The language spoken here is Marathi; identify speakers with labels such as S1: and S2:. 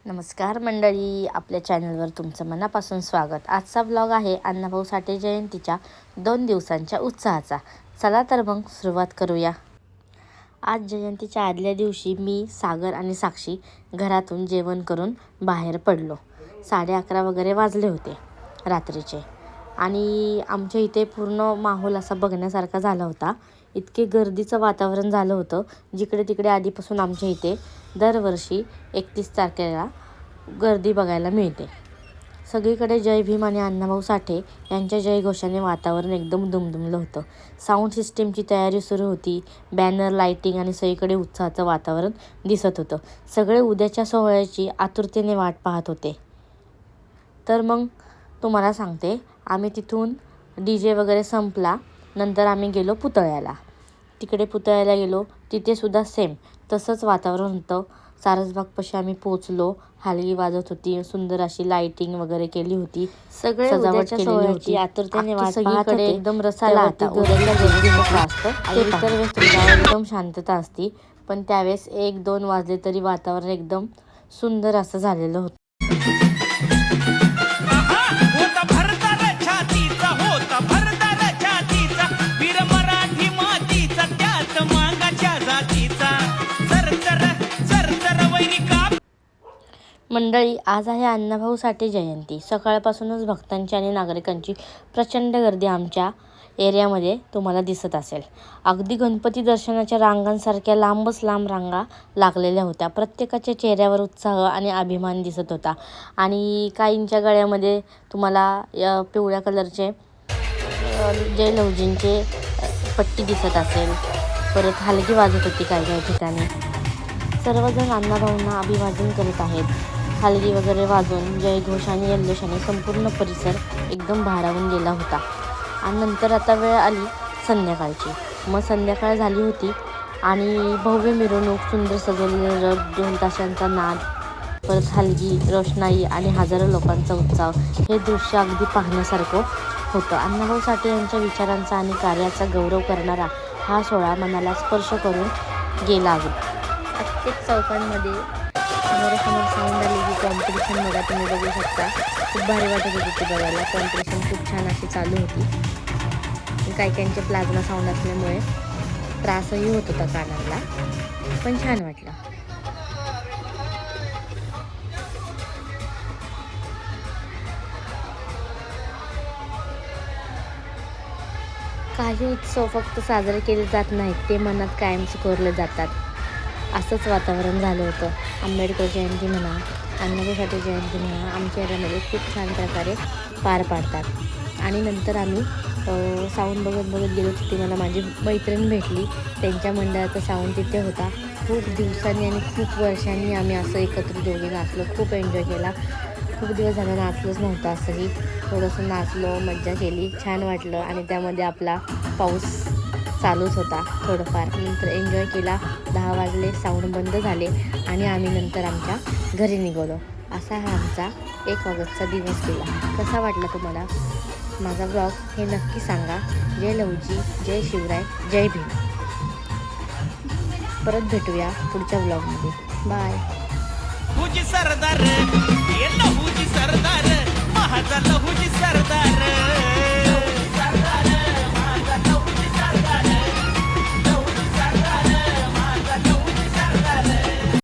S1: नमस्कार मंडळी, आपल्या चॅनलवर तुमचं मनापासून स्वागत। आजचा ब्लॉग आहे अण्णाभाऊ साठे जयंतीच्या 2 दिवसांच्या उत्साहाचा। चला तर मग सुरुवात करूया। आज जयंतीच्या आदल्या दिवशी मी, सागर आणि साक्षी घरातून जेवण करून बाहेर पडलो। 11:30 वगैरे वाजले होते रात्रीचे आणि आमच्या इथे पूर्ण माहोल असा बघण्यासारखा झाला होता। इतके गर्दीचं वातावरण झालं होतं। जिकडे तिकडे आधीपासून आमच्या इथे दरवर्षी 31 तारखेला गर्दी बघायला मिळते। सगळीकडे जय भीम आणि अण्णाभाऊ साठे यांच्या जयघोषाने वातावरण एकदम दुमदुमलं होतं। साऊंड सिस्टीमची तयारी सुरू होती। बॅनर, लाईटिंग आणि सगळीकडे उत्साहाचं वातावरण दिसत होतं। सगळे उद्याच्या सोहळ्याची आतुरतेने वाट पाहत होते। तर मग तुम्हाला सांगते, आम्ही तिथून DJ वगैरे संपला नंतर आम्ही गेलो पुतळ्याला। तिकडे पुतळ्याला गेलो, तिथे सुद्धा सेम तसंच वातावरण होतं। सारसबागपाशी आम्ही पोचलो। हलगी वाजत होती, सुंदर अशी लाईटिंग वगैरे केली होती। सगळे सजावट केलेली होती। आतुरतेने वाट पाहत होते। एकदम रसाला आता उद्याच्या गर्दीचं असतं आणि इतर वेळेस एकदम शांतता असती, पण त्यावेळेस 1-2 वाजले तरी वातावरण एकदम सुंदर असं झालेलं होतं। मंडळी, आज आहे अण्णाभाऊ साठे जयंती। सकाळपासूनच भक्तांची आणि नागरिकांची प्रचंड गर्दी आमच्या एरियामध्ये तुम्हाला दिसत असेल। अगदी गणपती दर्शनाच्या रांगांसारख्या लांबच लांब रांगा लागलेल्या होत्या। प्रत्येकाच्या चेहऱ्यावर उत्साह आणि अभिमान दिसत होता आणि काहींच्या गळ्यामध्ये तुम्हाला पिवळ्या कलरचे जय लवजींचे पट्टी दिसत असेल। परत हलगी वाजत होती काही काही ठिकाणी। सर्वजण अण्णाभाऊंना अभिवादन करत आहेत। हलगी वगैरे वाजून जयघोष आणि जल्लोषाने संपूर्ण परिसर एकदम भारावून गेला होता। आणि नंतर आता वेळ आली संध्याकाळची। मग संध्याकाळ झाली होती आणि भव्य मिरवणूक, सुंदर सजवलेले रथ, ढोल ताशांचा नाद, परत हलगी, रोषणाई आणि हजारो लोकांचा उत्साह, हे दृश्य अगदी पाहण्यासारखं होतं। अण्णाभाऊ साठे यांच्या विचारांचा आणि कार्याचा गौरव करणारा हा सोहळा मनाला स्पर्श करून गेला। प्रत्येक चौकांमध्ये समोरासमोर साऊंड आली की कॉम्पिटिशन बघा, तुम्ही बघू शकता। खूप भारी वाटत होती ती बघायला। कॉम्पिटिशन खूप छान अशी चालू होती। काही प्लाझ्मा साऊंड असल्यामुळे त्रासही होत होता कानाला, पण छान वाटलं। काही उत्सव फक्त साजरे केले जात नाहीत, ते मनात कायम कोरले जातात। असंच वातावरण झालं होतं। आंबेडकर जयंती म्हणा, अण्णाभाऊ साठे जयंती म्हणा, आमच्या एरियामध्ये खूप छान प्रकारे पार पाडतात। आणि नंतर आम्ही साऊंड बघत गेलो। तिथे मला माझी मैत्रीण भेटली, त्यांच्या मंडळाचा साऊंड तिथे होता। खूप दिवसांनी आणि खूप वर्षांनी आम्ही असं एकत्र दोघे नाचलो, खूप एन्जॉय केला। खूप दिवस झालं नाचलोच नव्हतं असंही। थोडंसं नाचलो, मज्जा केली, छान वाटलं। आणि त्यामध्ये आपला पाऊस चालूच होता थोडंफार। नंतर एन्जॉय केला। 10 वाजले, साऊंड बंद झाले आणि आम्ही नंतर आमच्या घरी निघालो। असा हा आमचा 1 ऑगस्टचा दिवस गेला। कसा वाटला तुम्हाला माझा ब्लॉग हे नक्की सांगा। जय लवजी, जय शिवराय, जय भीम। परत भेटूया पुढच्या ब्लॉगमध्ये। बाय।
S2: सरदार